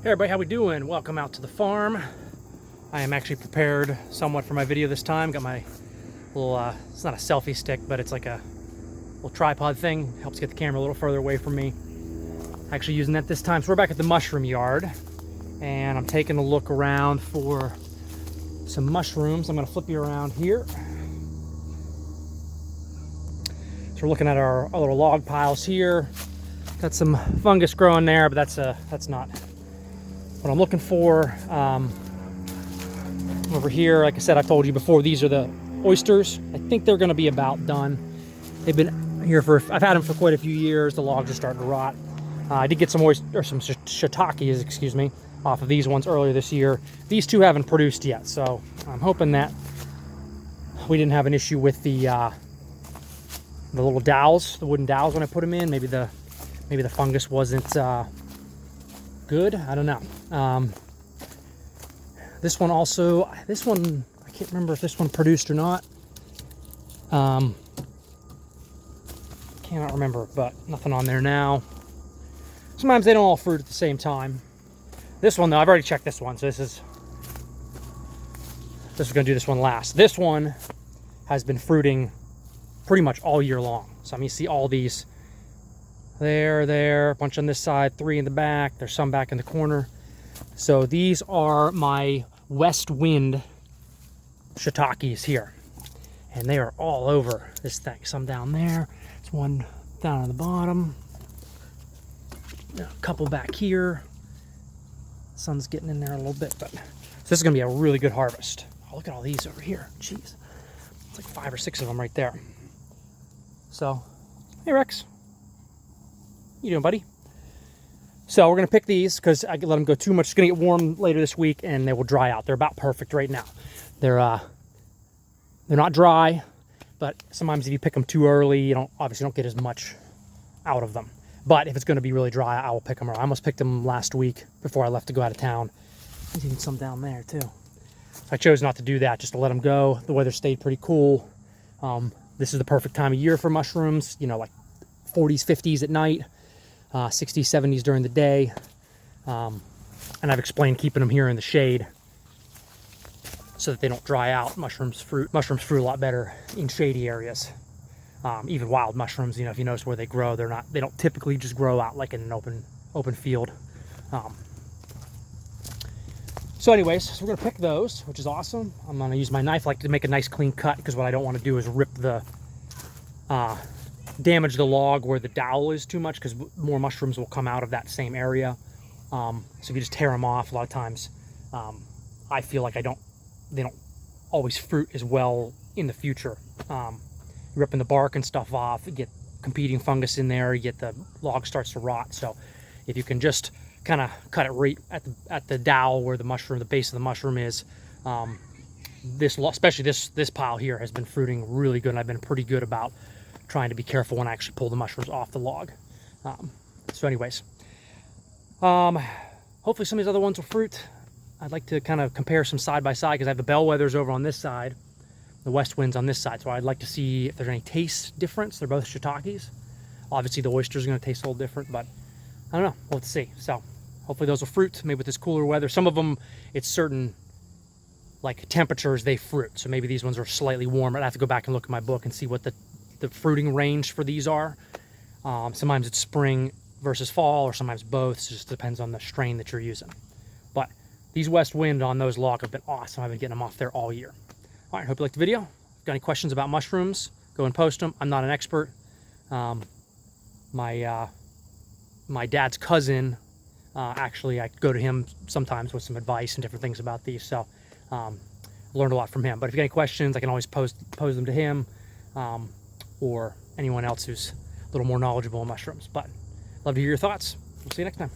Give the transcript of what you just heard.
Hey everybody, how we doing? Welcome out to the farm. I am actually prepared somewhat for my video this time. Got my little, it's not a selfie stick, but it's like a little tripod thing. Helps get the camera a little further away from me. Actually using that this time. So we're back at the mushroom yard and I'm taking a look around for some mushrooms. I'm gonna flip you around here. So we're looking at our little log piles here. Got some fungus growing there, but that's not what I'm looking for. Over here, like I said, I've told you before, these are the oysters. I think they're gonna be about done. They've been here I've had them for quite a few years. The logs are starting to rot. I did get some shiitakes, excuse me, off of these ones earlier this year. These two haven't produced yet, so I'm hoping that we didn't have an issue with the little dowels, the wooden dowels when I put them in. Maybe the fungus wasn't good. I don't know. This one, I can't remember if this one produced or not. Cannot remember, but nothing on there now. Sometimes they don't all fruit at the same time. This one though, I've already checked this one, so this is gonna do this one last. This one has been fruiting pretty much all year long. So I mean, you see all these there, a bunch on this side, 3 in the back. There's some back in the corner. So these are my west wind shiitakes here. And they are all over this thing. Some down there. There's one down on the bottom. A couple back here. Sun's getting in there a little bit, but so this is gonna be a really good harvest. Oh, look at all these over here. Jeez. It's like 5 or 6 of them right there. So, hey Rex. You doing, buddy? So we're gonna pick these because I can let them go too much. It's gonna get warm later this week and they will dry out. They're about perfect right now. They're not dry, but sometimes if you pick them too early, you obviously don't get as much out of them. But if it's gonna be really dry, I will pick them early. I almost picked them last week before I left to go out of town. There's even some down there too. So I chose not to do that, just to let them go. The weather stayed pretty cool. This is the perfect time of year for mushrooms, you know, like 40s, 50s at night. 60s, 70s during the day. And I've explained keeping them here in the shade so that they don't dry out. Mushrooms fruit a lot better in shady areas. Even wild mushrooms, you know, if you notice where they grow, they don't typically just grow out like in an open field. So anyways, so we're gonna pick those, which is awesome. I'm gonna use my knife, like to make a nice clean cut, because what I don't want to do is rip damage the log where the dowel is too much, because more mushrooms will come out of that same area. So if you just tear them off, a lot of times I feel like they don't always fruit as well in the future. Ripping the bark and stuff off, you get competing fungus in there, you get the log starts to rot. So if you can just kind of cut it right at the dowel where the base of the mushroom is, especially this pile here has been fruiting really good, and I've been pretty good about trying to be careful when I actually pull the mushrooms off the log. So anyways, hopefully some of these other ones will fruit. I'd like to kind of compare some side by side, because I have the bellwethers over on this side, the west winds on this side. So I'd like to see if there's any taste difference. They're both shiitakes. Obviously the oysters are going to taste a little different, but I don't know. We'll have to see. So hopefully those will fruit, maybe with this cooler weather. Some of them, it's certain like temperatures they fruit. So maybe these ones are slightly warmer. I'd have to go back and look at my book and see what the fruiting range for these are. Sometimes it's spring versus fall, or sometimes both. So it just depends on the strain that you're using. But these west wind on those logs have been awesome. I've been getting them off there all year. All right, hope you liked the video. If you've got any questions about mushrooms, go and post them. I'm not an expert. My dad's cousin, actually, I go to him sometimes with some advice and different things about these. So learned a lot from him. But if you got any questions, I can always pose them to him. Or anyone else who's a little more knowledgeable on mushrooms. But love to hear your thoughts. We'll see you next time.